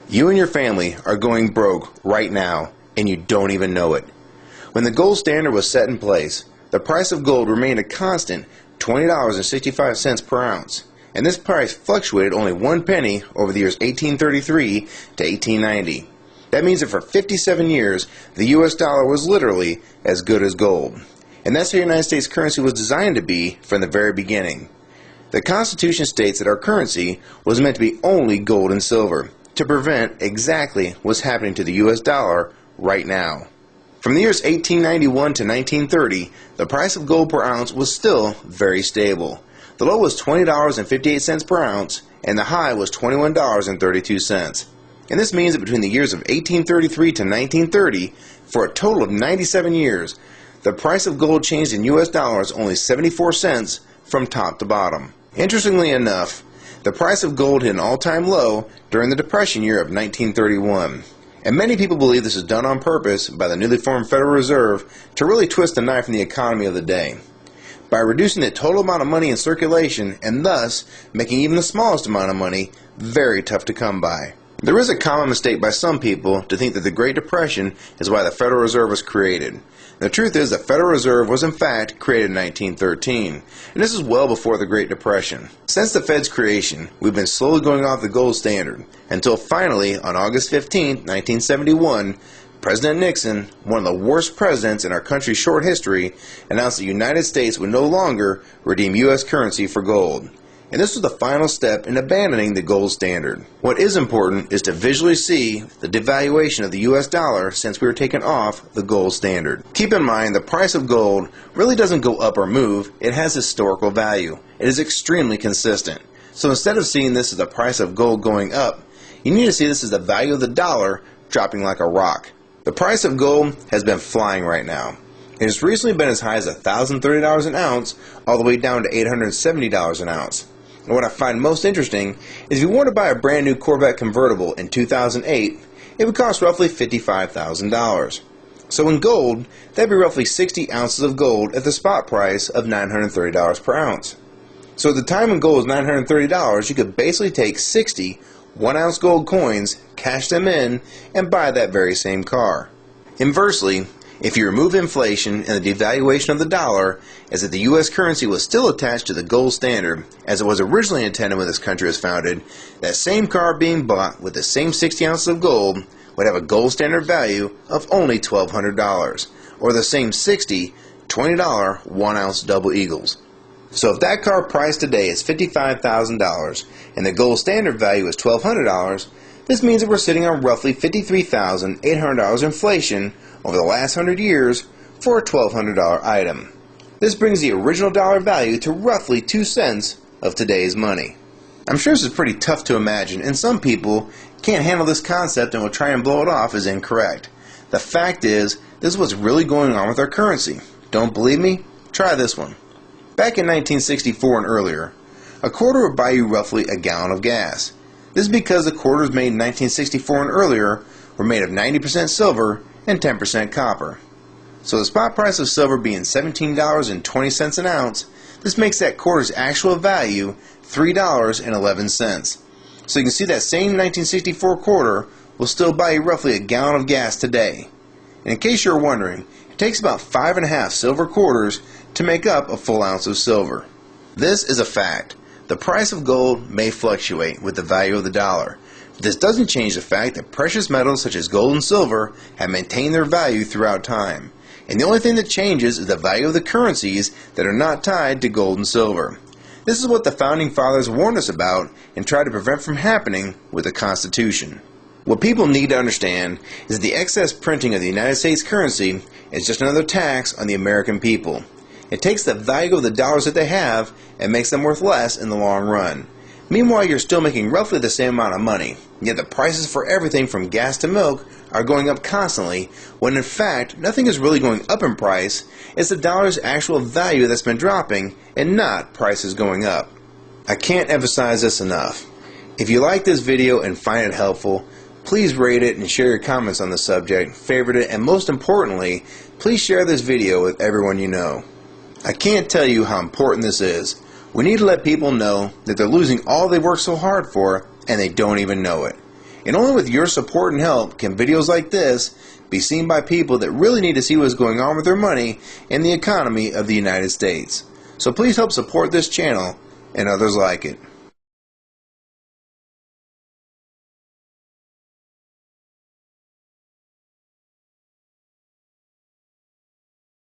You and your family are going broke right now, and you don't even know it. When the gold standard was set in place, the price of gold remained a constant $20.65 per ounce, and this price fluctuated only 1 penny over the years 1833 to 1890. That means that for 57 years, the US dollar was literally as good as gold. And that's how the United States currency was designed to be from the very beginning. The Constitution states that our currency was meant to be only gold and silver, to prevent exactly what's happening to the US dollar right now. From the years 1891 to 1930, the price of gold per ounce was still very stable. The low was $20.58 per ounce, and the high was $21.32. And this means that between the years of 1833 to 1930, for a total of 97 years, the price of gold changed in US dollars only 74 cents from top to bottom. Interestingly enough, the price of gold hit an all-time low during the Depression year of 1931. And many people believe this is done on purpose by the newly formed Federal Reserve to really twist the knife in the economy of the day, by reducing the total amount of money in circulation and thus making even the smallest amount of money very tough to come by. There is a common mistake by some people to think that the Great Depression is why the Federal Reserve was created. The truth is the Federal Reserve was in fact created in 1913, and this is well before the Great Depression. Since the Fed's creation, we've been slowly going off the gold standard, until finally, on August 15, 1971, President Nixon, one of the worst presidents in our country's short history, announced the United States would no longer redeem U.S. currency for gold. And this was the final step in abandoning the gold standard. What is important is to visually see the devaluation of the US dollar since we were taken off the gold standard. Keep in mind the price of gold really doesn't go up or move, it has historical value. It is extremely consistent. So instead of seeing this as the price of gold going up, you need to see this as the value of the dollar dropping like a rock. The price of gold has been flying right now. It has recently been as high as $1,030 an ounce all the way down to $870 an ounce. And what I find most interesting is if you want to buy a brand new Corvette convertible in 2008, it would cost roughly $55,000. So in gold, that'd be roughly 60 ounces of gold at the spot price of $930 per ounce. So at the time when gold was $930, you could basically take 60 1-ounce gold coins, cash them in, and buy that very same car. Inversely, if you remove inflation and the devaluation of the dollar, as if the U.S. currency was still attached to the gold standard, as it was originally intended when this country was founded, that same car being bought with the same 60 ounces of gold would have a gold standard value of only $1,200, or the same 60 $20 1-ounce double eagles. So if that car price today is $55,000 and the gold standard value is $1,200, this means that we're sitting on roughly $53,800 inflation over the last 100 years for a $1,200 item. This brings the original dollar value to roughly 2 cents of today's money. I'm sure this is pretty tough to imagine, and some people can't handle this concept and will try and blow it off as incorrect. The fact is, this is what's really going on with our currency. Don't believe me? Try this one. Back in 1964 and earlier, a quarter would buy you roughly a gallon of gas. This is because the quarters made in 1964 and earlier were made of 90% silver and 10% copper. So the spot price of silver being $17.20 an ounce, this makes that quarter's actual value $3.11. So you can see that same 1964 quarter will still buy you roughly a gallon of gas today. And in case you're wondering, it takes about 5.5 silver quarters to make up a full ounce of silver. This is a fact. The price of gold may fluctuate with the value of the dollar. But this doesn't change the fact that precious metals such as gold and silver have maintained their value throughout time. And the only thing that changes is the value of the currencies that are not tied to gold and silver. This is what the Founding Fathers warned us about and tried to prevent from happening with the Constitution. What people need to understand is that the excess printing of the United States currency is just another tax on the American people. It takes the value of the dollars that they have and makes them worth less in the long run. Meanwhile, you're still making roughly the same amount of money, yet the prices for everything from gas to milk are going up constantly, when in fact nothing is really going up in price. It's the dollar's actual value that's been dropping and not prices going up. I can't emphasize this enough. If you like this video and find it helpful, please rate it and share your comments on the subject, favorite it, and most importantly, please share this video with everyone you know. I can't tell you how important this is. We need to let people know that they're losing all they worked so hard for and they don't even know it. And only with your support and help can videos like this be seen by people that really need to see what's going on with their money and the economy of the United States. So please help support this channel and others like it.